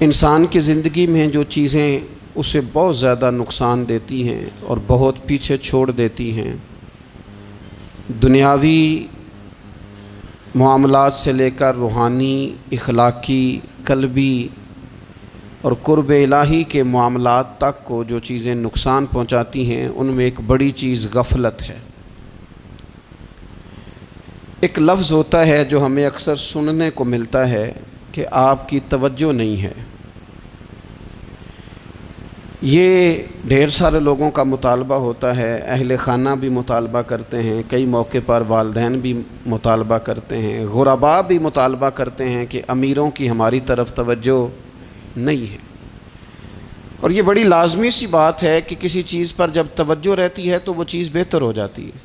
انسان کی زندگی میں جو چیزیں اسے بہت زیادہ نقصان دیتی ہیں اور بہت پیچھے چھوڑ دیتی ہیں، دنیاوی معاملات سے لے کر روحانی، اخلاقی، قلبی اور قرب الہی کے معاملات تک کو جو چیزیں نقصان پہنچاتی ہیں، ان میں ایک بڑی چیز غفلت ہے۔ ایک لفظ ہوتا ہے جو ہمیں اکثر سننے کو ملتا ہے کہ آپ کی توجہ نہیں ہے۔ یہ ڈھیر سارے لوگوں کا مطالبہ ہوتا ہے، اہل خانہ بھی مطالبہ کرتے ہیں، کئی موقع پر والدین بھی مطالبہ کرتے ہیں، غرباء بھی مطالبہ کرتے ہیں کہ امیروں کی ہماری طرف توجہ نہیں ہے۔ اور یہ بڑی لازمی سی بات ہے کہ کسی چیز پر جب توجہ رہتی ہے تو وہ چیز بہتر ہو جاتی ہے،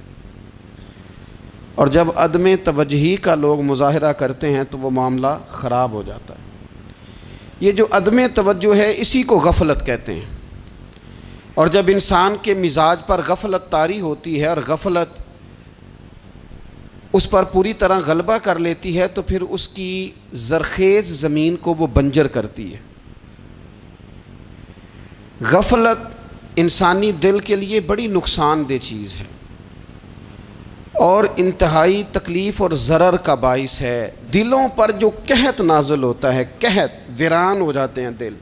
اور جب عدم توجہی کا لوگ مظاہرہ کرتے ہیں تو وہ معاملہ خراب ہو جاتا ہے۔ یہ جو عدم توجہ ہے اسی کو غفلت کہتے ہیں، اور جب انسان کے مزاج پر غفلت طاری ہوتی ہے اور غفلت اس پر پوری طرح غلبہ کر لیتی ہے تو پھر اس کی زرخیز زمین کو وہ بنجر کرتی ہے۔ غفلت انسانی دل کے لیے بڑی نقصان دہ چیز ہے اور انتہائی تکلیف اور ضرر کا باعث ہے۔ دلوں پر جو قحط نازل ہوتا ہے، قحط، ویران ہو جاتے ہیں دل،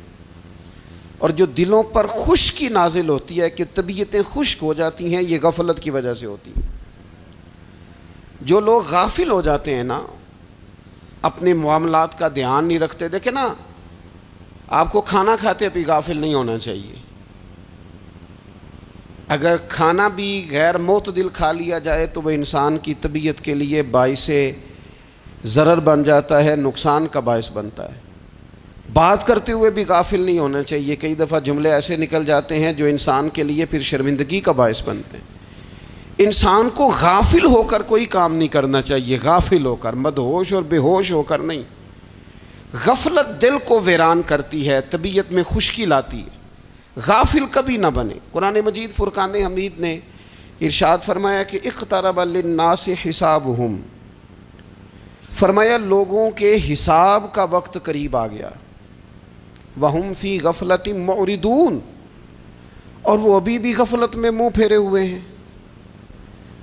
اور جو دلوں پر خشکی نازل ہوتی ہے کہ طبیعتیں خشک ہو جاتی ہیں، یہ غفلت کی وجہ سے ہوتی ہے۔ جو لوگ غافل ہو جاتے ہیں نا، اپنے معاملات کا دھیان نہیں رکھتے، دیکھیں نا، آپ کو کھانا کھاتے بھی غافل نہیں ہونا چاہیے۔ اگر کھانا بھی غیر معتدل کھا لیا جائے تو وہ انسان کی طبیعت کے لیے باعث ضرر بن جاتا ہے، نقصان کا باعث بنتا ہے۔ بات کرتے ہوئے بھی غافل نہیں ہونا چاہیے، کئی دفعہ جملے ایسے نکل جاتے ہیں جو انسان کے لیے پھر شرمندگی کا باعث بنتے ہیں۔ انسان کو غافل ہو کر کوئی کام نہیں کرنا چاہیے، غافل ہو کر، مدہوش اور بے ہوش ہو کر نہیں۔ غفلت دل کو ویران کرتی ہے، طبیعت میں خشکی لاتی ہے۔ غافل کبھی نہ بنے۔ قرآن مجید فرقان حمید نے ارشاد فرمایا کہ اقترب للناس حسابہم، فرمایا لوگوں کے حساب کا وقت قریب آ گیا، وہم فی غفلۃ معرضون، اور وہ ابھی بھی غفلت میں منہ پھیرے ہوئے ہیں۔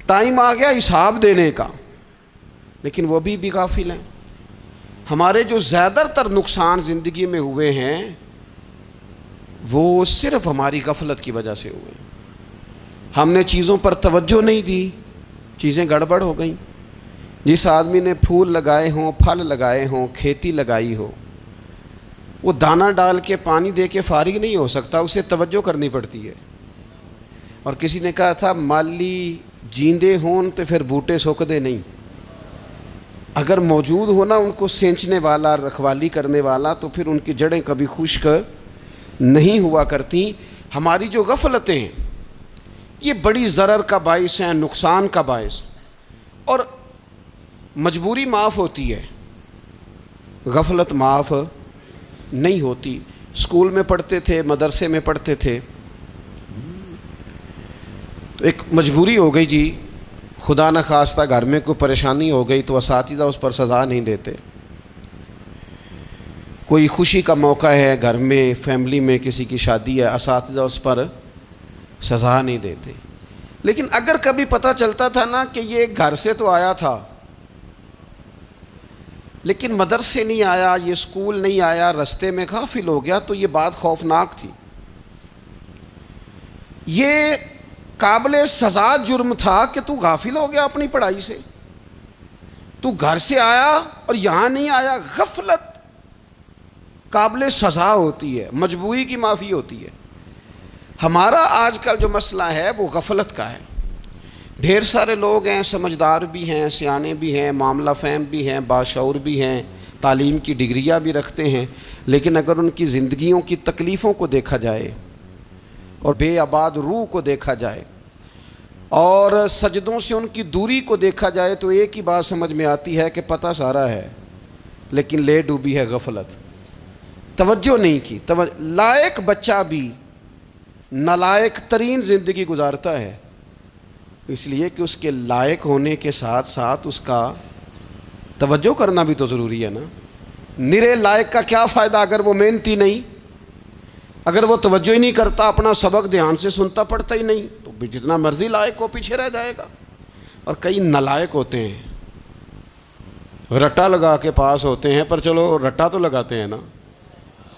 ٹائم آ گیا حساب دینے کا، لیکن وہ ابھی بھی غافل ہیں۔ ہمارے جو زیادہ تر نقصان زندگی میں ہوئے ہیں وہ صرف ہماری غفلت کی وجہ سے ہوئے۔ ہم نے چیزوں پر توجہ نہیں دی، چیزیں گڑبڑ ہو گئیں۔ جس آدمی نے پھول لگائے ہوں، پھل لگائے ہوں، کھیتی لگائی ہو، وہ دانہ ڈال کے پانی دے کے فارغ نہیں ہو سکتا، اسے توجہ کرنی پڑتی ہے۔ اور کسی نے کہا تھا مالی جیندے ہون تو پھر بوٹے سوکدے نہیں، اگر موجود ہونا ان کو سینچنے والا، رکھوالی کرنے والا، تو پھر ان کی جڑیں کبھی خشک نہیں ہوا کرتی۔ ہماری جو غفلتیں ہیں یہ بڑی ضرر کا باعث ہیں، نقصان کا باعث، اور مجبوری معاف ہوتی ہے، غفلت معاف نہیں ہوتی۔ اسکول میں پڑھتے تھے، مدرسے میں پڑھتے تھے، تو ایک مجبوری ہو گئی جی، خدا نخواستہ گھر میں کوئی پریشانی ہو گئی تو اساتذہ اس پر سزا نہیں دیتے۔ کوئی خوشی کا موقع ہے گھر میں، فیملی میں کسی کی شادی ہے، اساتذہ اس پر سزا نہیں دیتے۔ لیکن اگر کبھی پتہ چلتا تھا نا کہ یہ گھر سے تو آیا تھا لیکن مدرسے نہیں آیا، یہ اسکول نہیں آیا، رستے میں غافل ہو گیا، تو یہ بات خوفناک تھی۔ یہ قابل سزا جرم تھا کہ تو غافل ہو گیا اپنی پڑھائی سے، تو گھر سے آیا اور یہاں نہیں آیا۔ غفلت قابل سزا ہوتی ہے، مجبوری کی معافی ہوتی ہے۔ ہمارا آج کل جو مسئلہ ہے وہ غفلت کا ہے۔ ڈھیر سارے لوگ ہیں، سمجھدار بھی ہیں، سیانے بھی ہیں، معاملہ فہم بھی ہیں، باشعور بھی ہیں، تعلیم کی ڈگریاں بھی رکھتے ہیں، لیکن اگر ان کی زندگیوں کی تکلیفوں کو دیکھا جائے اور بے آباد روح کو دیکھا جائے اور سجدوں سے ان کی دوری کو دیکھا جائے تو ایک ہی بات سمجھ میں آتی ہے کہ پتہ سارا ہے لیکن لے ڈوبی ہے غفلت، توجہ نہیں کی۔ لائق بچہ بھی نالائق ترین زندگی گزارتا ہے، اس لیے کہ اس کے لائق ہونے کے ساتھ ساتھ اس کا توجہ کرنا بھی تو ضروری ہے نا۔ نرے لائق کا کیا فائدہ اگر وہ محنتی نہیں، اگر وہ توجہ ہی نہیں کرتا، اپنا سبق دھیان سے سنتا پڑھتا ہی نہیں، تو بھی جتنا مرضی لائق ہو پیچھے رہ جائے گا۔ اور کئی نالائق ہوتے ہیں، رٹا لگا کے پاس ہوتے ہیں، پر چلو رٹا تو لگاتے ہیں نا،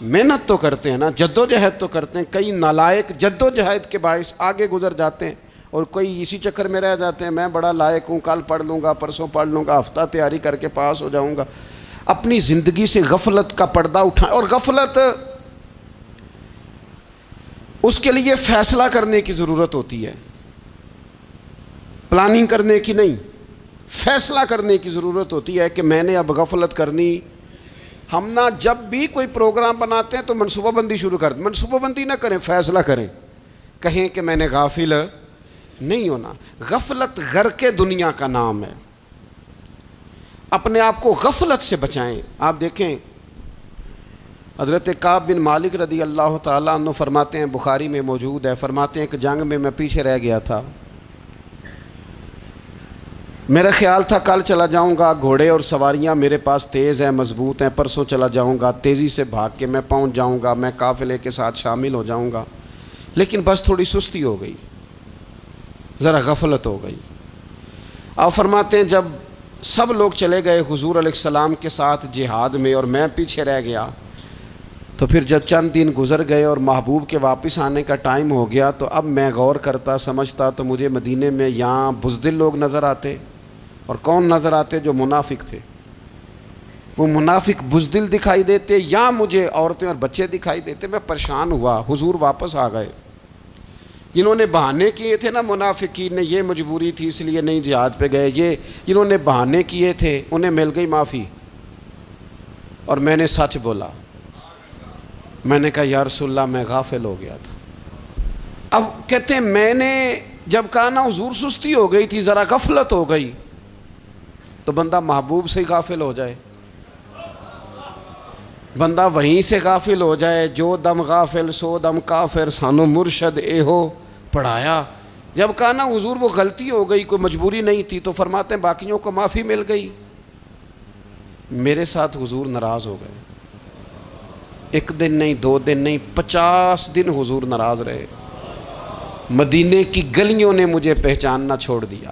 محنت تو کرتے ہیں نا، جد و جہد تو کرتے ہیں۔ کئی نالائق جد و جہد کے باعث آگے گزر جاتے ہیں، اور کوئی اسی چکر میں رہ جاتے ہیں، میں بڑا لائق ہوں، کل پڑھ لوں گا، پرسوں پڑھ لوں گا، ہفتہ تیاری کر کے پاس ہو جاؤں گا۔ اپنی زندگی سے غفلت کا پردہ اٹھائیں، اور غفلت اس کے لیے فیصلہ کرنے کی ضرورت ہوتی ہے، پلاننگ کرنے کی نہیں، فیصلہ کرنے کی ضرورت ہوتی ہے کہ میں نے اب غفلت کرنی۔ ہم نہ جب بھی کوئی پروگرام بناتے ہیں تو منصوبہ بندی شروع کر دیں، منصوبہ بندی نہ کریں، فیصلہ کریں، کہیں کہ میں نے غافل نہیں ہونا۔ غفلت غرق دنیا کا نام ہے، اپنے آپ کو غفلت سے بچائیں۔ آپ دیکھیں حضرت کعب بن مالک رضی اللہ تعالیٰ عنہ فرماتے ہیں، بخاری میں موجود ہے، فرماتے ہیں کہ جنگ میں پیچھے رہ گیا تھا، میرا خیال تھا کل چلا جاؤں گا، گھوڑے اور سواریاں میرے پاس تیز ہیں، مضبوط ہیں، پرسوں چلا جاؤں گا، تیزی سے بھاگ کے میں پہنچ جاؤں گا، میں قافلے کے ساتھ شامل ہو جاؤں گا، لیکن بس تھوڑی سستی ہو گئی، ذرا غفلت ہو گئی۔ آپ فرماتے ہیں جب سب لوگ چلے گئے حضور علیہ السلام کے ساتھ جہاد میں اور میں پیچھے رہ گیا، تو پھر جب چند دن گزر گئے اور محبوب کے واپس آنے کا ٹائم ہو گیا، تو اب میں غور کرتا سمجھتا تو مجھے مدینے میں یہاں بزدل لوگ نظر آتے، اور کون نظر آتے؟ جو منافق تھے، وہ منافق بزدل دکھائی دیتے، یا مجھے عورتیں اور بچے دکھائی دیتے۔ میں پریشان ہوا، حضور واپس آ گئے۔ جنہوں نے بہانے کیے تھے نا منافقین نے، یہ مجبوری تھی اس لیے نہیں جہاد پہ گئے، یہ جنہوں نے بہانے کیے تھے انہیں مل گئی معافی، اور میں نے سچ بولا، میں نے کہا یا رسول اللہ میں غافل ہو گیا تھا۔ اب کہتے ہیں میں نے جب کہا نا حضور سستی ہو گئی تھی، ذرا غفلت ہو گئی، تو بندہ محبوب سے ہی غافل ہو جائے، بندہ وہیں سے غافل ہو جائے۔ جو دم غافل سو دم کافر، سانو مرشد اے ہو پڑھایا۔ جب کہا نا حضور وہ غلطی ہو گئی، کوئی مجبوری نہیں تھی، تو فرماتے ہیں باقیوں کو معافی مل گئی، میرے ساتھ حضور ناراض ہو گئے۔ ایک دن نہیں، 2 دن نہیں، 50 دن حضور ناراض رہے۔ مدینے کی گلیوں نے مجھے پہچاننا چھوڑ دیا،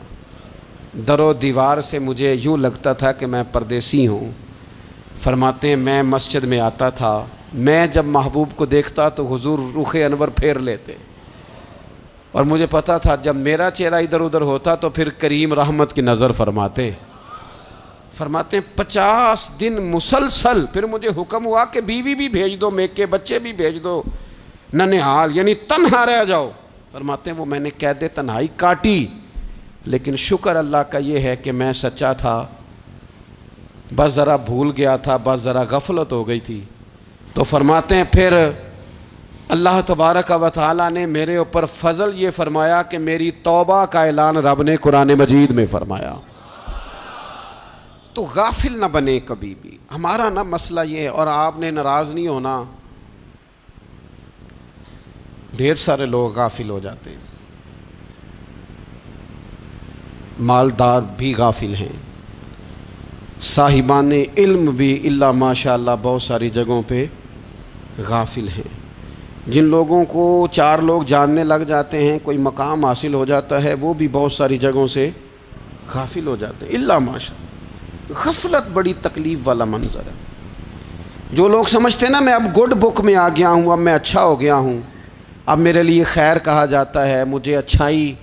در و دیوار سے مجھے یوں لگتا تھا کہ میں پردیسی ہوں۔ فرماتے ہیں میں مسجد میں آتا تھا، میں جب محبوب کو دیکھتا تو حضور رخ انور پھیر لیتے، اور مجھے پتا تھا جب میرا چہرہ ادھر ادھر ہوتا تو پھر کریم رحمت کی نظر فرماتے۔ فرماتے ہیں 50 دن مسلسل، پھر مجھے حکم ہوا کہ بیوی بھی بھیج دو، میکے بچے بھی بھیج دو، ننھال یعنی تنہا رہ جاؤ۔ فرماتے ہیں وہ میں نے قید تنہائی کاٹی، لیکن شکر اللہ کا یہ ہے کہ میں سچا تھا، بس ذرا بھول گیا تھا، بس ذرا غفلت ہو گئی تھی۔ تو فرماتے ہیں پھر اللہ تبارک و تعالیٰ نے میرے اوپر فضل یہ فرمایا کہ میری توبہ کا اعلان رب نے قرآن مجید میں فرمایا۔ تو غافل نہ بنے کبھی بھی، ہمارا نا مسئلہ یہ ہے، اور آپ نے ناراض نہیں ہونا، ڈھیر سارے لوگ غافل ہو جاتے ہیں، مالدار بھی غافل ہیں، صاحبان علم بھی الا ماشاء اللہ بہت ساری جگہوں پہ غافل ہیں۔ جن لوگوں کو 4 لوگ جاننے لگ جاتے ہیں، کوئی مقام حاصل ہو جاتا ہے، وہ بھی بہت ساری جگہوں سے غافل ہو جاتے ہیں الا ماشاء اللہ۔ غفلت بڑی تکلیف والا منظر ہے۔ جو لوگ سمجھتے ہیں نا میں اب گڈ بک میں آ گیا ہوں، اب میں اچھا ہو گیا ہوں، اب میرے لیے خیر کہا جاتا ہے، مجھے اچھائی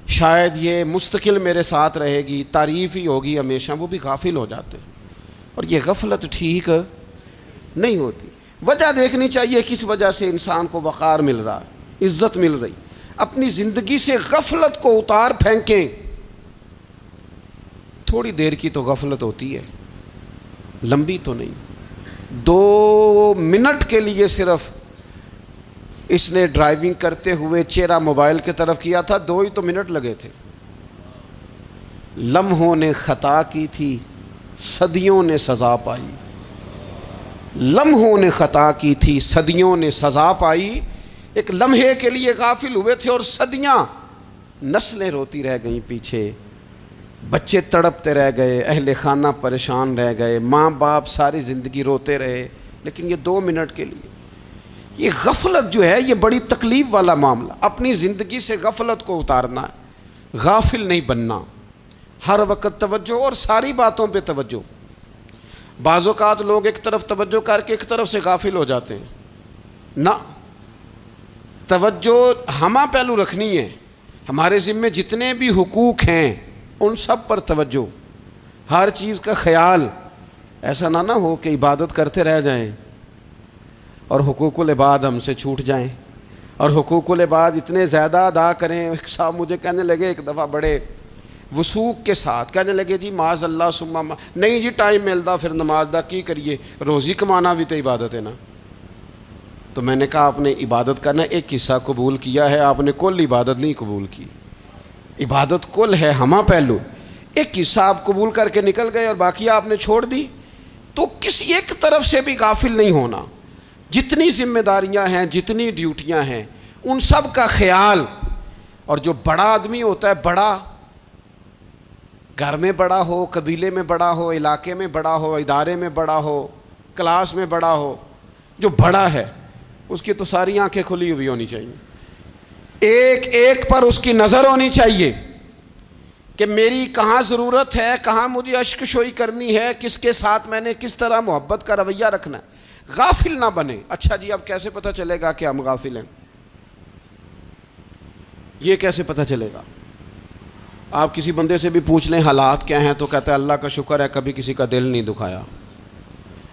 شاید یہ مستقل میرے ساتھ رہے گی، تعریف ہی ہوگی ہمیشہ، وہ بھی غافل ہو جاتے ہیں۔ اور یہ غفلت ٹھیک نہیں ہوتی۔ وجہ دیکھنی چاہیے کس وجہ سے انسان کو وقار مل رہا ہے، عزت مل رہی۔ اپنی زندگی سے غفلت کو اتار پھینکیں۔ تھوڑی دیر کی تو غفلت ہوتی ہے، لمبی تو نہیں۔ 2 منٹ کے لیے صرف اس نے ڈرائیونگ کرتے ہوئے چہرہ موبائل کی طرف کیا تھا، 2 ہی تو منٹ لگے تھے۔ لمحوں نے خطا کی تھی، صدیوں نے سزا پائی۔ لمحوں نے خطا کی تھی، صدیوں نے سزا پائی۔ ایک لمحے کے لیے غافل ہوئے تھے اور صدیاں، نسلیں روتی رہ گئیں پیچھے۔ بچے تڑپتے رہ گئے، اہل خانہ پریشان رہ گئے، ماں باپ ساری زندگی روتے رہے، لیکن یہ 2 منٹ کے لیے یہ غفلت جو ہے یہ بڑی تکلیف والا معاملہ. اپنی زندگی سے غفلت کو اتارنا ہے، غافل نہیں بننا، ہر وقت توجہ اور ساری باتوں پہ توجہ. بعض اوقات لوگ ایک طرف توجہ کر کے ایک طرف سے غافل ہو جاتے ہیں. نہ، توجہ ہمہ پہلو رکھنی ہے. ہمارے ذمے جتنے بھی حقوق ہیں ان سب پر توجہ، ہر چیز کا خیال. ایسا نہ ہو کہ عبادت کرتے رہ جائیں اور حقوق العباد ہم سے چھوٹ جائیں، اور حقوق العباد اتنے زیادہ ادا کریں. صاحب مجھے کہنے لگے ایک دفعہ بڑے وثوق کے ساتھ، کہنے لگے جی معاذ اللہ ثم نہیں جی ٹائم ملتا پھر نماز دا کی کریے، روزی کمانا بھی تو عبادت ہے نا. تو میں نے کہا آپ نے عبادت کرنا ایک حصہ قبول کیا ہے، آپ نے کل عبادت نہیں قبول کی. عبادت کل ہے، ہمہ پہلو. ایک حصہ آپ قبول کر کے نکل گئے اور باقی آپ نے چھوڑ دی. تو کسی ایک طرف سے بھی غافل نہیں ہونا. جتنی ذمہ داریاں ہیں، جتنی ڈیوٹیاں ہیں، ان سب کا خیال. اور جو بڑا آدمی ہوتا ہے، بڑا گھر میں بڑا ہو، قبیلے میں بڑا ہو، علاقے میں بڑا ہو، ادارے میں بڑا ہو، کلاس میں بڑا ہو، جو بڑا ہے اس کی تو ساری آنکھیں کھلی ہوئی ہونی چاہیے. ایک ایک پر اس کی نظر ہونی چاہیے کہ میری کہاں ضرورت ہے، کہاں مجھے اشک شوئی کرنی ہے، کس کے ساتھ میں نے کس طرح محبت کا رویہ رکھنا ہے. غافل نہ بنے. اچھا جی اب کیسے پتہ چلے گا کہ ہم غافل ہیں؟ یہ کیسے پتہ چلے گا؟ آپ کسی بندے سے بھی پوچھ لیں حالات کیا ہیں تو کہتا ہے اللہ کا شکر ہے کبھی کسی کا دل نہیں دکھایا،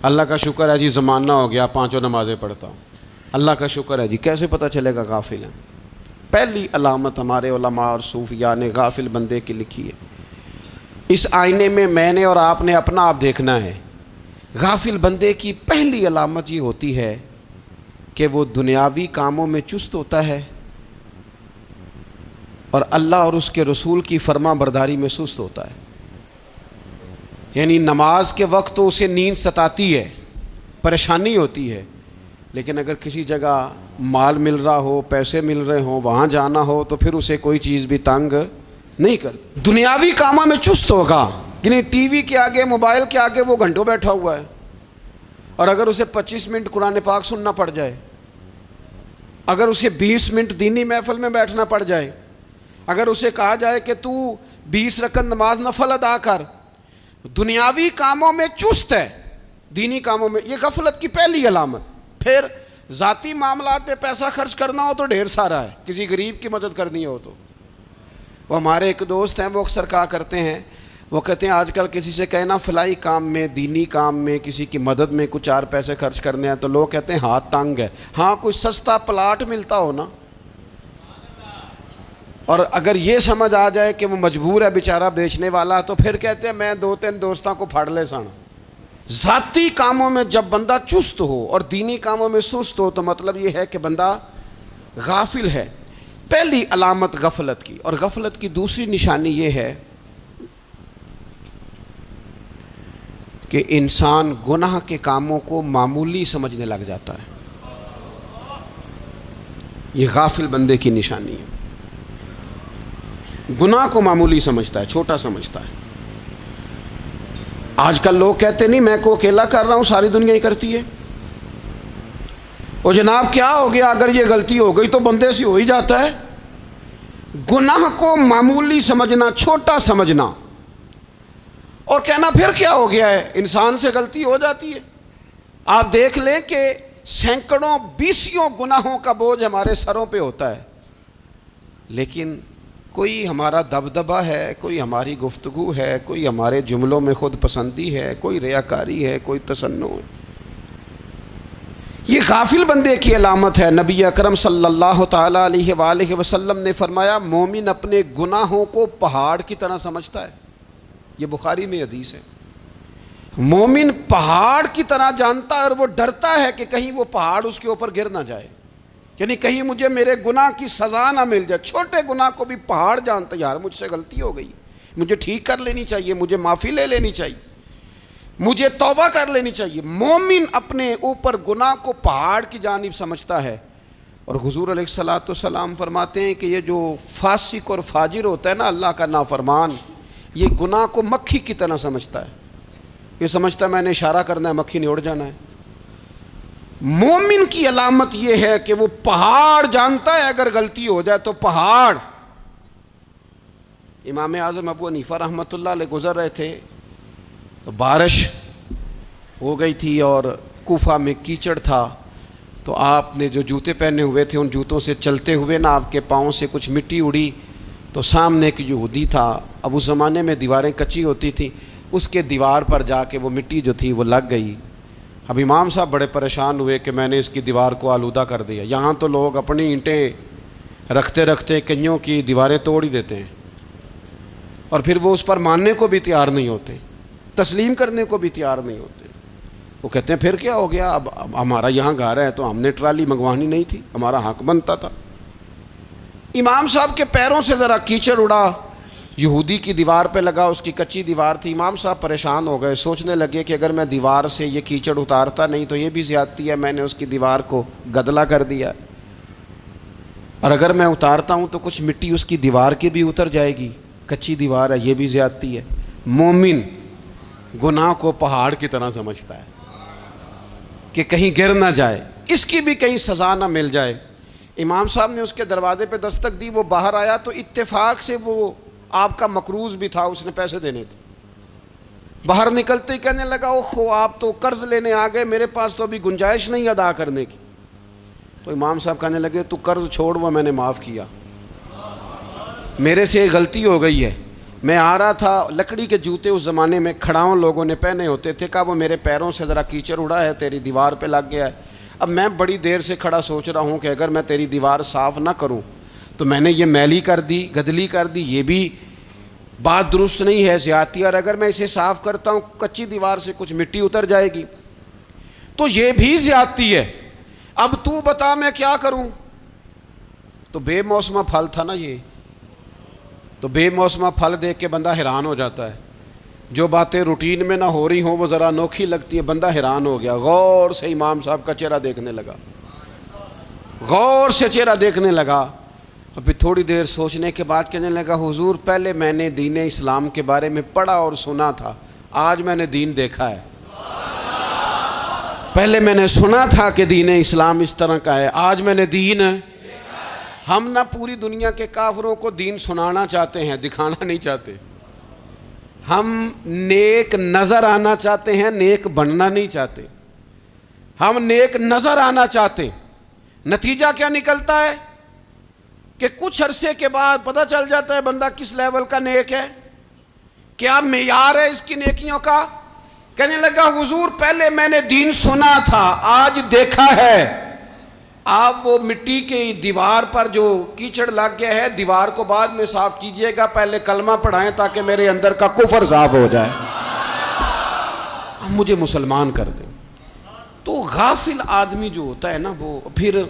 اللہ کا شکر ہے جی زمانہ ہو گیا 5 نمازیں پڑھتا ہوں، اللہ کا شکر ہے جی. کیسے پتہ چلے گا غافل ہیں؟ پہلی علامت ہمارے علماء اور صوفیاء نے غافل بندے کی لکھی ہے. اس آئینے میں نے اور آپ نے اپنا آپ دیکھنا ہے. غافل بندے کی پہلی علامت یہ ہوتی ہے کہ وہ دنیاوی کاموں میں چست ہوتا ہے اور اللہ اور اس کے رسول کی فرما برداری میں سست ہوتا ہے. یعنی نماز کے وقت تو اسے نیند ستاتی ہے، پریشانی ہوتی ہے، لیکن اگر کسی جگہ مال مل رہا ہو، پیسے مل رہے ہوں، وہاں جانا ہو تو پھر اسے کوئی چیز بھی تنگ نہیں کر. دنیاوی کاموں میں چست ہوگا، یعنی ٹی وی کے آگے، موبائل کے آگے وہ گھنٹوں بیٹھا ہوا ہے. اور اگر اسے 25 منٹ قرآن پاک سننا پڑ جائے، اگر اسے 20 منٹ دینی محفل میں بیٹھنا پڑ جائے، اگر اسے کہا جائے کہ تو 20 رکعت نماز نفل ادا کر، دنیاوی کاموں میں چست ہے، دینی کاموں میں، یہ غفلت کی پہلی علامت. پھر ذاتی معاملات پہ پیسہ خرچ کرنا ہو تو ڈھیر سارا ہے، کسی غریب کی مدد کرنی ہو تو. وہ ہمارے ایک دوست ہیں، وہ اکثر کہا کرتے ہیں، وہ کہتے ہیں آج کل کسی سے کہنا فلائی کام میں، دینی کام میں، کسی کی مدد میں کچھ 4 پیسے خرچ کرنے ہیں تو لوگ کہتے ہیں ہاتھ تنگ ہے. ہاں کوئی سستا پلاٹ ملتا ہو نا، اور اگر یہ سمجھ آ جائے کہ وہ مجبور ہے بیچارہ بیچنے والا، تو پھر کہتے ہیں میں 2-3 دوستوں کو پھاڑ لے سن. ذاتی کاموں میں جب بندہ چست ہو اور دینی کاموں میں سست ہو تو مطلب یہ ہے کہ بندہ غافل ہے. پہلی علامت غفلت کی. اور غفلت کی دوسری نشانی یہ ہے کہ انسان گناہ کے کاموں کو معمولی سمجھنے لگ جاتا ہے. یہ غافل بندے کی نشانی ہے. گناہ کو معمولی سمجھتا ہے، چھوٹا سمجھتا ہے. آج کل لوگ کہتے نہیں میں کو اکیلا کر رہا ہوں، ساری دنیا ہی کرتی ہے. اور جناب کیا ہو گیا اگر یہ غلطی ہو گئی تو بندے سے ہو ہی جاتا ہے. گناہ کو معمولی سمجھنا، چھوٹا سمجھنا اور کہنا پھر کیا ہو گیا ہے، انسان سے غلطی ہو جاتی ہے. آپ دیکھ لیں کہ سینکڑوں بیسیوں گناہوں کا بوجھ ہمارے سروں پہ ہوتا ہے، لیکن کوئی ہمارا دبدبہ ہے، کوئی ہماری گفتگو ہے، کوئی ہمارے جملوں میں خود پسندی ہے، کوئی ریاکاری ہے، کوئی تصنع ہے. یہ غافل بندے کی علامت ہے. نبی اکرم صلی اللہ تعالیٰ علیہ وآلہ وسلم نے فرمایا مومن اپنے گناہوں کو پہاڑ کی طرح سمجھتا ہے. یہ بخاری میں حدیث ہے. مومن پہاڑ کی طرح جانتا ہے اور وہ ڈرتا ہے کہ کہیں وہ پہاڑ اس کے اوپر گر نہ جائے، یعنی کہیں مجھے میرے گناہ کی سزا نہ مل جائے. چھوٹے گناہ کو بھی پہاڑ جانتا ہے، یار مجھ سے غلطی ہو گئی، مجھے ٹھیک کر لینی چاہیے، مجھے معافی لے لینی چاہیے، مجھے توبہ کر لینی چاہیے. مومن اپنے اوپر گناہ کو پہاڑ کی جانب سمجھتا ہے. اور حضور علیہ الصلوۃ والسلام فرماتے ہیں کہ یہ جو فاسق اور فاجر ہوتا ہے نا، اللہ کا نافرمان، یہ گناہ کو مکھی کی طرح سمجھتا ہے، یہ سمجھتا ہے میں نے اشارہ کرنا ہے مکھی نے اڑ جانا ہے۔ مومن کی علامت یہ ہے کہ وہ پہاڑ جانتا ہے اگر غلطی ہو جائے تو پہاڑ۔ امام اعظم ابو حنیفہ رحمۃ اللہ علیہ گزر رہے تھے تو بارش ہو گئی تھی اور کوفہ میں کیچڑ تھا، تو آپ نے جو جوتے پہنے ہوئے تھے ان جوتوں سے چلتے ہوئے نا آپ کے پاؤں سے کچھ مٹی اڑی، تو سامنے ایک یہودی تھا، اب اس زمانے میں دیواریں کچی ہوتی تھیں، اس کے دیوار پر جا کے وہ مٹی جو تھی وہ لگ گئی۔ اب امام صاحب بڑے پریشان ہوئے کہ میں نے اس کی دیوار کو آلودہ کر دیا۔ یہاں تو لوگ اپنی اینٹیں رکھتے رکھتے کئیوں کی دیواریں توڑ ہی دیتے ہیں، اور پھر وہ اس پر ماننے کو بھی تیار نہیں ہوتے، تسلیم کرنے کو بھی تیار نہیں ہوتے۔ وہ کہتے ہیں پھر کیا ہو گیا، اب ہمارا یہاں گھر ہے تو ہم نے ٹرالی منگوانی نہیں تھی، ہمارا حق بنتا تھا۔ امام صاحب کے پیروں سے ذرا کیچڑ اڑا، یہودی کی دیوار پہ لگا، اس کی کچی دیوار تھی۔ امام صاحب پریشان ہو گئے، سوچنے لگے کہ اگر میں دیوار سے یہ کیچڑ اتارتا نہیں تو یہ بھی زیادتی ہے، میں نے اس کی دیوار کو گدلا کر دیا، اور اگر میں اتارتا ہوں تو کچھ مٹی اس کی دیوار کی بھی اتر جائے گی، کچی دیوار ہے، یہ بھی زیادتی ہے۔ مومن گناہ کو پہاڑ کی طرح سمجھتا ہے کہ کہیں گر نہ جائے، اس کی بھی کہیں سزا نہ مل جائے۔ امام صاحب نے اس کے دروازے پہ دستک دی، وہ باہر آیا تو اتفاق سے وہ آپ کا مقروض بھی تھا، اس نے پیسے دینے تھے۔ باہر نکلتے ہی کہنے لگا اوہ آپ تو قرض لینے آ گئے، میرے پاس تو ابھی گنجائش نہیں ادا کرنے کی۔ تو امام صاحب کہنے لگے تو قرض چھوڑ، وہ میں نے معاف کیا، میرے سے ایک غلطی ہو گئی ہے۔ میں آ رہا تھا، لکڑی کے جوتے اس زمانے میں کھڑاؤں لوگوں نے پہنے ہوتے تھے، کہا وہ میرے پیروں سے ذرا کیچڑ اڑا ہے، تیری دیوار پہ لگ گیا ہے۔ اب میں بڑی دیر سے کھڑا سوچ رہا ہوں کہ اگر میں تیری دیوار صاف نہ کروں تو میں نے یہ میلی کر دی، گدلی کر دی، یہ بھی بات درست نہیں ہے، زیادتی، اور اگر میں اسے صاف کرتا ہوں کچی دیوار سے کچھ مٹی اتر جائے گی تو یہ بھی زیادتی ہے، اب تو بتا میں کیا کروں۔ تو بے موسمہ پھل تھا نا یہ، تو بے موسمہ پھل دیکھ کے بندہ حیران ہو جاتا ہے، جو باتیں روٹین میں نہ ہو رہی ہوں وہ ذرا انوکھی لگتی ہے، بندہ حیران ہو گیا، غور سے امام صاحب کا چہرہ دیکھنے لگا، غور سے چہرہ دیکھنے لگا، اور پھر تھوڑی دیر سوچنے کے بعد کہنے لگا حضور پہلے میں نے دین اسلام کے بارے میں پڑھا اور سنا تھا، آج میں نے دین دیکھا ہے۔ پہلے میں نے سنا تھا کہ دین اسلام اس طرح کا ہے، آج میں نے دین ہم نہ پوری دنیا کے کافروں کو دین سنانا چاہتے ہیں، دکھانا نہیں چاہتے، ہم نیک نظر آنا چاہتے ہیں، نیک بننا نہیں چاہتے، ہم نیک نظر آنا چاہتے۔ نتیجہ کیا نکلتا ہے کہ کچھ عرصے کے بعد پتہ چل جاتا ہے بندہ کس لیول کا نیک ہے، کیا معیار ہے اس کی نیکیوں کا۔ کہنے لگا حضور پہلے میں نے دین سنا تھا، آج دیکھا ہے۔ آپ وہ مٹی کی دیوار پر جو کیچڑ لگ گیا ہے، دیوار کو بعد میں صاف کیجئے گا، پہلے کلمہ پڑھائیں تاکہ میرے اندر کا کفر صاف ہو جائے، مجھے مسلمان کر دیں۔ تو غافل آدمی جو ہوتا ہے نا، وہ پھر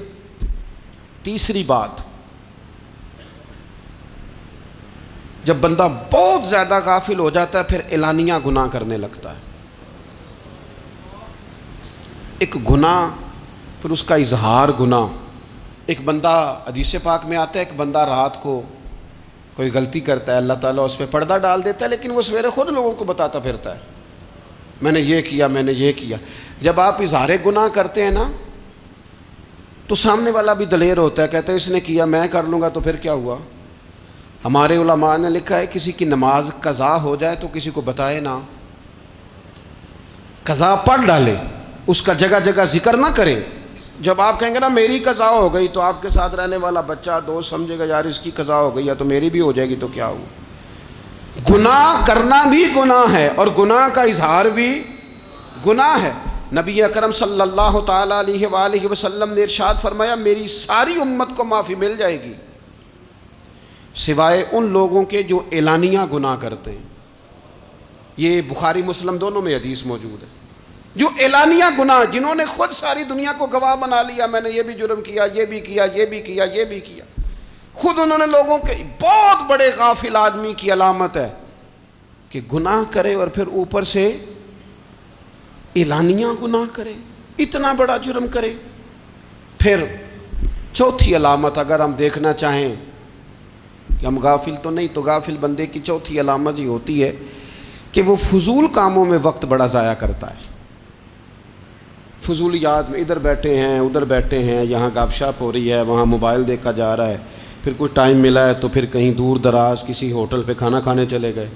تیسری بات، جب بندہ بہت زیادہ غافل ہو جاتا ہے پھر اعلانیہ گناہ کرنے لگتا ہے۔ ایک گناہ پھر اس کا اظہار گناہ، ایک بندہ حدیث پاک میں آتا ہے، ایک بندہ رات کو کوئی غلطی کرتا ہے، اللہ تعالیٰ اس پہ پردہ ڈال دیتا ہے، لیکن وہ سویرے خود لوگوں کو بتاتا پھرتا ہے میں نے یہ کیا، میں نے یہ کیا۔ جب آپ اظہار گناہ کرتے ہیں نا تو سامنے والا بھی دلیر ہوتا ہے، کہتا ہے اس نے کیا میں کر لوں گا تو پھر کیا ہوا۔ ہمارے علماء نے لکھا ہے کسی کی نماز قضا ہو جائے تو کسی کو بتائے نہ، قضا پڑھ ڈالے، اس کا جگہ جگہ ذکر نہ کرے۔ جب آپ کہیں گے نا میری قضا ہو گئی تو آپ کے ساتھ رہنے والا بچہ دوست سمجھے گا یار اس کی قضا ہو گئی ہے تو میری بھی ہو جائے گی تو کیا ہوا۔ گناہ کرنا بھی گناہ ہے اور گناہ کا اظہار بھی گناہ ہے۔ نبی اکرم صلی اللہ تعالیٰ علیہ وآلہ وسلم نے ارشاد فرمایا میری ساری امت کو معافی مل جائے گی سوائے ان لوگوں کے جو اعلانیہ گناہ کرتے ہیں۔ یہ بخاری مسلم دونوں میں حدیث موجود ہے۔ جو اعلانیہ گناہ، جنہوں نے خود ساری دنیا کو گواہ بنا لیا، میں نے یہ بھی جرم کیا، یہ بھی کیا، یہ بھی کیا، یہ بھی کیا، خود انہوں نے لوگوں کے، بہت بڑے غافل آدمی کی علامت ہے کہ گناہ کرے اور پھر اوپر سے اعلانیہ گناہ کرے، اتنا بڑا جرم کرے۔ پھر چوتھی علامت اگر ہم دیکھنا چاہیں کہ ہم غافل تو نہیں. تو غافل بندے کی چوتھی علامت یہ ہوتی ہے کہ وہ فضول کاموں میں وقت بڑا ضائع کرتا ہے. فضولیات میں ادھر بیٹھے ہیں ادھر بیٹھے ہیں, یہاں گپ شپ ہو رہی ہے, وہاں موبائل دیکھا جا رہا ہے, پھر کچھ ٹائم ملا ہے تو پھر کہیں دور دراز کسی ہوٹل پہ کھانا کھانے چلے گئے,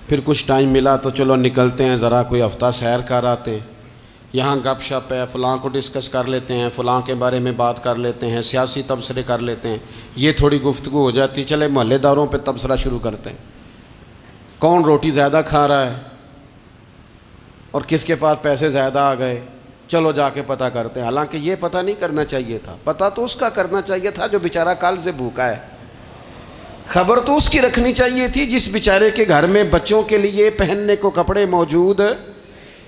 پھر کچھ ٹائم ملا تو چلو نکلتے ہیں ذرا کوئی ہفتہ سیر کر آتے ہیں, یہاں گپ شپ ہے, فلاں کو ڈسکس کر لیتے ہیں, فلاں کے بارے میں بات کر لیتے ہیں, سیاسی تبصرے کر لیتے ہیں, یہ تھوڑی گفتگو ہو جاتی, چلے محلے داروں پہ تبصرہ شروع کرتے ہیں, کون روٹی زیادہ کھا رہا ہے اور کس کے پاس پیسے زیادہ آ گئے, چلو جا کے پتہ کرتے ہیں. حالانکہ یہ پتہ نہیں کرنا چاہیے تھا, پتہ تو اس کا کرنا چاہیے تھا جو بیچارہ کل سے بھوکا ہے. خبر تو اس کی رکھنی چاہیے تھی جس بیچارے کے گھر میں بچوں کے لیے پہننے کو کپڑے موجود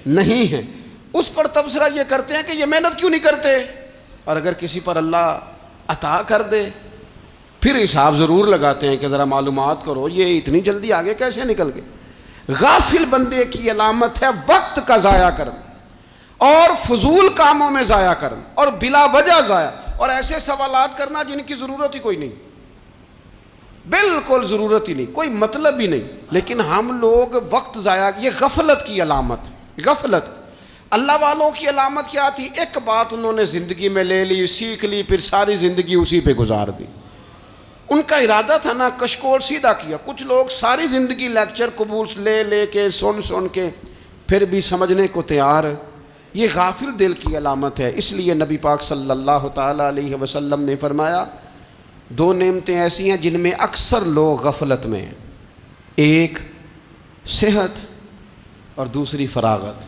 نہیں ہیں. اس پر تبصرہ یہ کرتے ہیں کہ یہ محنت کیوں نہیں کرتے, اور اگر کسی پر اللہ عطا کر دے پھر حساب ضرور لگاتے ہیں کہ ذرا معلومات کرو یہ اتنی جلدی آگے کیسے نکل گئے. غافل بندے کی علامت ہے وقت کا ضائع کرنا اور فضول کاموں میں ضائع کرنا اور بلا وجہ ضائع, اور ایسے سوالات کرنا جن کی ضرورت ہی کوئی نہیں, بالکل ضرورت ہی نہیں, کوئی مطلب ہی نہیں, لیکن ہم لوگ وقت ضائع. یہ غفلت کی علامت, غفلت. اللہ والوں کی علامت کیا تھی؟ ایک بات انہوں نے زندگی میں لے لی, سیکھ لی, پھر ساری زندگی اسی پہ گزار دی. ان کا ارادہ تھا نا کشکول سیدھا کیا. کچھ لوگ ساری زندگی لیکچر قبول لے کے سن کے پھر بھی سمجھنے کو تیار. یہ غافل دل کی علامت ہے. اس لیے نبی پاک صلی اللہ تعالیٰ علیہ وسلم نے فرمایا دو نعمتیں ایسی ہیں جن میں اکثر لوگ غفلت میں ہیں, ایک صحت اور دوسری فراغت.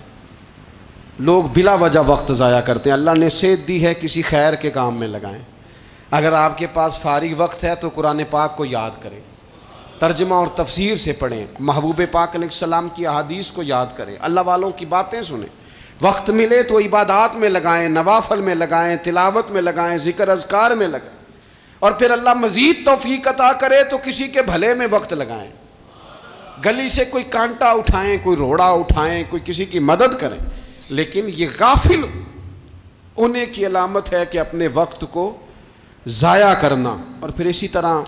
لوگ بلا وجہ وقت ضائع کرتے ہیں. اللہ نے صحت دی ہے, کسی خیر کے کام میں لگائیں. اگر آپ کے پاس فارغ وقت ہے تو قرآن پاک کو یاد کریں, ترجمہ اور تفسیر سے پڑھیں, محبوب پاک علیہ السلام کی احادیث کو یاد کریں, اللہ والوں کی باتیں سنیں. وقت ملے تو عبادات میں لگائیں, نوافل میں لگائیں, تلاوت میں لگائیں, ذکر اذکار میں لگائیں, اور پھر اللہ مزید توفیق عطا کرے تو کسی کے بھلے میں وقت لگائیں. گلی سے کوئی کانٹا اٹھائیں, کوئی روڑا اٹھائیں, کوئی کسی کی مدد کریں. لیکن یہ غافل ہونے کی علامت ہے کہ اپنے وقت کو ضائع کرنا. اور پھر اسی طرح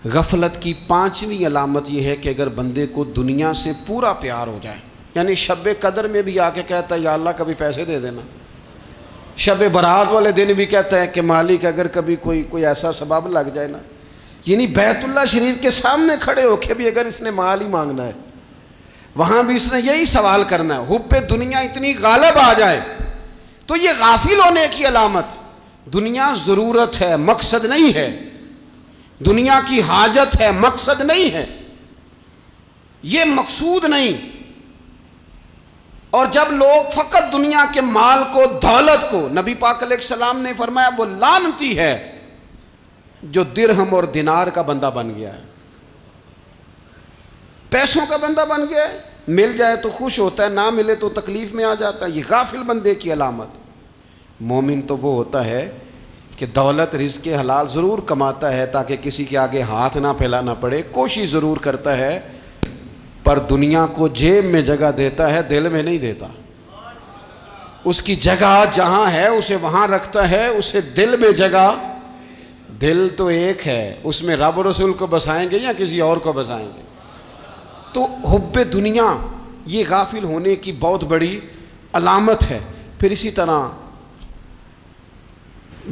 غفلت کی پانچویں علامت یہ ہے کہ اگر بندے کو دنیا سے پورا پیار ہو جائے, یعنی شب قدر میں بھی آ کے کہتا ہے یا اللہ کبھی پیسے دے دینا, شب برات والے دن بھی کہتا ہے کہ مالک اگر کبھی کوئی ایسا سبب لگ جائے نا, یعنی بیت اللہ شریف کے سامنے کھڑے ہو کے بھی اگر اس نے مال ہی مانگنا ہے وہاں بھی اس نے یہی سوال کرنا ہے, حب دنیا اتنی غالب آ جائے. تو یہ غافل ہونے کی علامت. دنیا ضرورت ہے, مقصد نہیں ہے. دنیا کی حاجت ہے, مقصد نہیں ہے. یہ مقصود نہیں. اور جب لوگ فقط دنیا کے مال کو, دولت کو, نبی پاک علیہ السلام نے فرمایا وہ لعنتی ہے جو درہم اور دینار کا بندہ بن گیا ہے, پیسوں کا بندہ بن گیا ہے. مل جائے تو خوش ہوتا ہے, نہ ملے تو تکلیف میں آ جاتا ہے. یہ غافل بندے کی علامت. مومن تو وہ ہوتا ہے کہ دولت رزق حلال ضرور کماتا ہے تاکہ کسی کے آگے ہاتھ نہ پھیلانا پڑے, کوشش ضرور کرتا ہے, پر دنیا کو جیب میں جگہ دیتا ہے, دل میں نہیں دیتا. اس کی جگہ جہاں ہے اسے وہاں رکھتا ہے, اسے دل میں جگہ. دل تو ایک ہے, اس میں رب و رسول کو بسائیں گے یا کسی اور کو بسائیں گے. تو حب دنیا یہ غافل ہونے کی بہت بڑی علامت ہے. پھر اسی طرح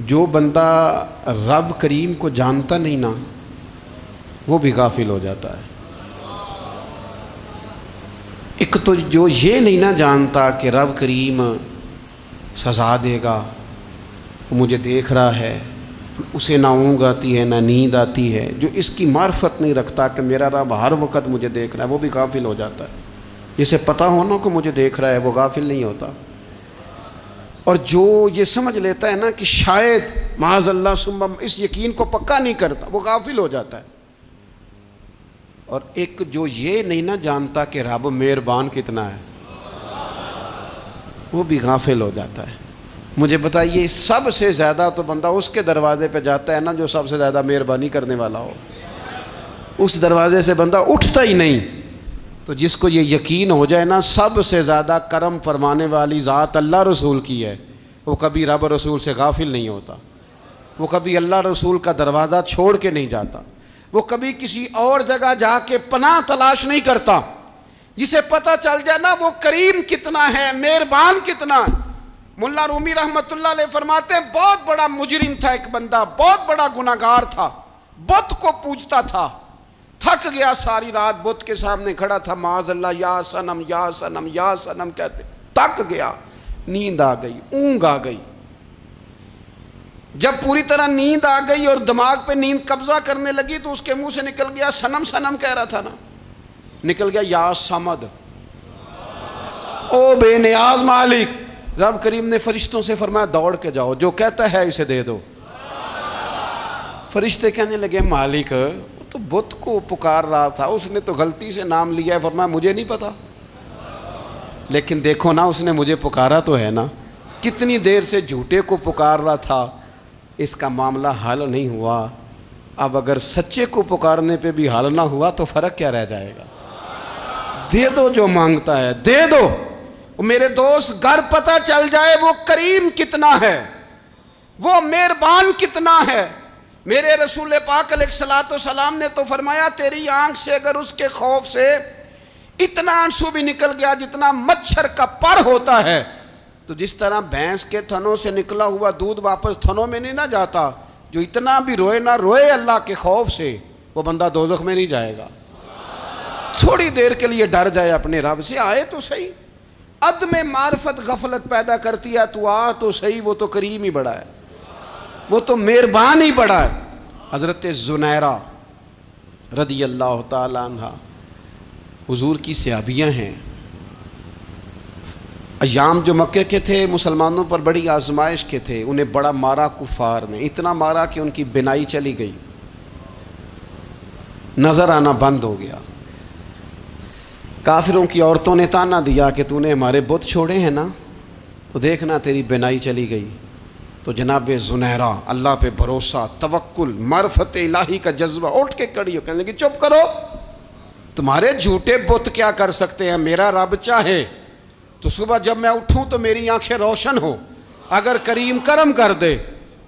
جو بندہ رب کریم کو جانتا نہیں نا وہ بھی غافل ہو جاتا ہے. ایک تو جو یہ نہیں نہ جانتا کہ رب کریم سزا دے گا, مجھے دیکھ رہا ہے, اسے نہ اونگ آتی ہے نہ نیند آتی ہے, جو اس کی معرفت نہیں رکھتا کہ میرا رب ہر وقت مجھے دیکھ رہا ہے, وہ بھی غافل ہو جاتا ہے. جسے پتہ ہونا کہ مجھے دیکھ رہا ہے وہ غافل نہیں ہوتا. اور جو یہ سمجھ لیتا ہے نا کہ شاید معاذ اللہ ثم اس یقین کو پکا نہیں کرتا, وہ غافل ہو جاتا ہے. اور ایک جو یہ نہیں نہ جانتا کہ رب مہربان کتنا ہے وہ بھی غافل ہو جاتا ہے. مجھے بتائیے سب سے زیادہ تو بندہ اس کے دروازے پہ جاتا ہے نا جو سب سے زیادہ مہربانی کرنے والا ہو, اس دروازے سے بندہ اٹھتا ہی نہیں. تو جس کو یہ یقین ہو جائے نا سب سے زیادہ کرم فرمانے والی ذات اللہ رسول کی ہے, وہ کبھی رب رسول سے غافل نہیں ہوتا. وہ کبھی اللہ رسول کا دروازہ چھوڑ کے نہیں جاتا، وہ کبھی کسی اور جگہ جا کے پناہ تلاش نہیں کرتا۔ جسے پتہ چل جائے نا وہ کریم کتنا ہے، مہربان کتنا ہے۔ ملا رومی رحمت اللہ علیہ فرماتے ہیں بہت بڑا مجرم تھا ایک بندہ، بہت بڑا گناہگار تھا، بت کو پوجتا تھا، تھک گیا ساری رات بت کے سامنے کھڑا تھا، معاذ اللہ یا صنم یا صنم یا صنم کہتے، تھک گیا، نیند آ گئی، اونگ آ گئی۔ جب پوری طرح نیند آ گئی اور دماغ پہ نیند قبضہ کرنے لگی تو اس کے منہ سے نکل گیا، صنم صنم کہہ رہا تھا نا، نکل گیا یا صمد، او بے نیاز مالک۔ رب کریم نے فرشتوں سے فرمایا دوڑ کے جاؤ، جو کہتا ہے اسے دے دو۔ فرشتے کہنے لگے مالک وہ تو بت کو پکار رہا تھا، اس نے تو غلطی سے نام لیا ہے۔ فرمایا مجھے نہیں پتا، لیکن دیکھو نا اس نے مجھے پکارا تو ہے نا، کتنی دیر سے جھوٹے کو پکار رہا تھا، اس کا معاملہ حل نہیں ہوا۔ اب اگر سچے کو پکارنے پہ بھی حل نہ ہوا تو فرق کیا رہ جائے گا؟ دے دو جو مانگتا ہے، دے دو۔ میرے دوست گھر پتہ چل جائے وہ کریم کتنا ہے، وہ مہربان کتنا ہے۔ میرے رسول پاک علیہ الصلوۃ والسلام نے تو فرمایا تیری آنکھ سے اگر اس کے خوف سے اتنا آنسو بھی نکل گیا جتنا مچھر کا پر ہوتا ہے، تو جس طرح بھینس کے تھنوں سے نکلا ہوا دودھ واپس تھنوں میں نہیں نہ جاتا، جو اتنا بھی روئے نہ روئے اللہ کے خوف سے، وہ بندہ دوزخ میں نہیں جائے گا۔ تھوڑی دیر کے لیے ڈر جائے اپنے رب سے، آئے تو صحیح۔ عدم معرفت غفلت پیدا کرتی ہے، تو آ تو صحیح، وہ تو کریم ہی بڑا ہے، وہ تو مہربان ہی بڑا ہے۔ حضرت زنیرہ رضی اللہ تعالی عنہ حضور کی صحابیاں ہیں۔ ایام جو مکے کے تھے مسلمانوں پر بڑی آزمائش کے تھے، انہیں بڑا مارا کفار نے، اتنا مارا کہ ان کی بینائی چلی گئی، نظر آنا بند ہو گیا۔ کافروں کی عورتوں نے تانا دیا کہ تو نے ہمارے بت چھوڑے ہیں نا، تو دیکھنا تیری بینائی چلی گئی۔ تو جناب زنیرہ اللہ پہ بھروسہ، توکل، معرفت الہی کا جذبہ، اٹھ کے کھڑی ہو کہنے لگی چپ کرو، تمہارے جھوٹے بت کیا کر سکتے ہیں، میرا رب چاہے تو صبح جب میں اٹھوں تو میری آنکھیں روشن ہو، اگر کریم کرم کر دے۔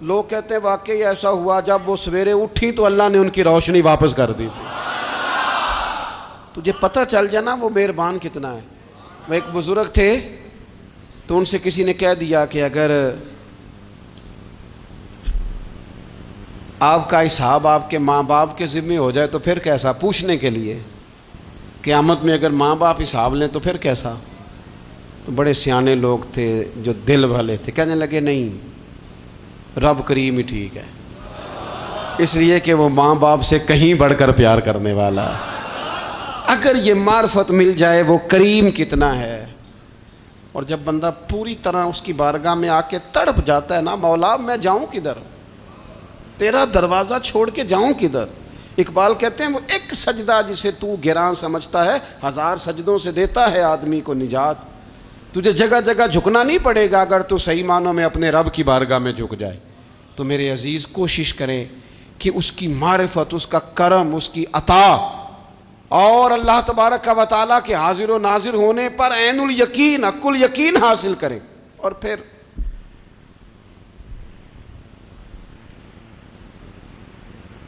لوگ کہتے ہیں واقعی ایسا ہوا، جب وہ سویرے اٹھیں تو اللہ نے ان کی روشنی واپس کر دی تھی۔ تجھے پتہ چل جانا وہ مہربان کتنا ہے۔ وہ ایک بزرگ تھے تو ان سے کسی نے کہہ دیا کہ اگر آپ کا حساب آپ کے ماں باپ کے ذمہ ہو جائے تو پھر کیسا، پوچھنے کے لیے قیامت میں اگر ماں باپ حساب لیں تو پھر کیسا۔ تو بڑے سیانے لوگ تھے جو دل والے تھے، کہنے لگے نہیں، رب کریم ہی ٹھیک ہے، اس لیے کہ وہ ماں باپ سے کہیں بڑھ کر پیار کرنے والا ہے۔ اگر یہ معرفت مل جائے وہ کریم کتنا ہے۔ اور جب بندہ پوری طرح اس کی بارگاہ میں آ کے تڑپ جاتا ہے نا، مولا میں جاؤں کدھر، تیرا دروازہ چھوڑ کے جاؤں کدھر۔ اقبال کہتے ہیں وہ ایک سجدہ جسے تو گراں سمجھتا ہے، 1000 سجدوں سے دیتا ہے آدمی کو نجات۔ تجھے جگہ جگہ جھکنا نہیں پڑے گا اگر تو صحیح معنوں میں اپنے رب کی بارگاہ میں جھک جائے۔ تو میرے عزیز کوشش کریں کہ اس کی معرفت، اس کا کرم، اس کی عطا اور اللہ تبارک و تعالیٰ کے حاضر و ناظر ہونے پر عین الیقین، حق الیقین حاصل کریں۔ اور پھر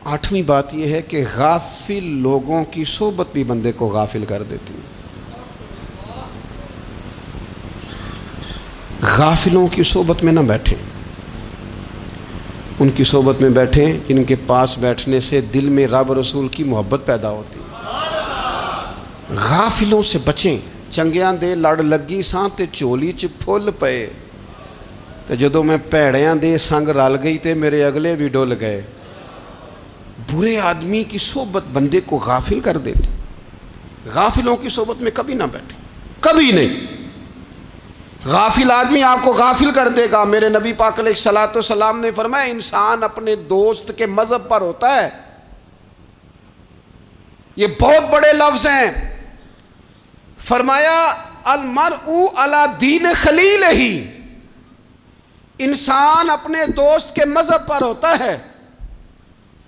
آٹھویں بات یہ ہے کہ غافل لوگوں کی صحبت بھی بندے کو غافل کر دیتی ہے۔ غافلوں کی صحبت میں نہ بیٹھیں، ان کی صحبت میں بیٹھیں جن کے پاس بیٹھنے سے دل میں رب رسول کی محبت پیدا ہوتی ہے۔ غافلوں سے بچیں۔ چنگیاں دے لڑ لگی ساں تے چولی چ پھل پئے، تے جدوں میں پیڑیاں دے سنگ رل گئی تے میرے اگلے بھی ڈول گئے۔ برے آدمی کی صحبت بندے کو غافل کر دیتی۔ غافلوں کی صحبت میں کبھی نہ بیٹھیں، کبھی نہیں۔ غافل آدمی آپ کو غافل کر دے گا۔ میرے نبی پاک علیہ الصلوۃ والسلام نے فرمایا انسان اپنے دوست کے مذہب پر ہوتا ہے۔ یہ بہت بڑے لفظ ہیں۔ فرمایا المرء علی دین خلیلہ، انسان اپنے دوست کے مذہب پر ہوتا ہے۔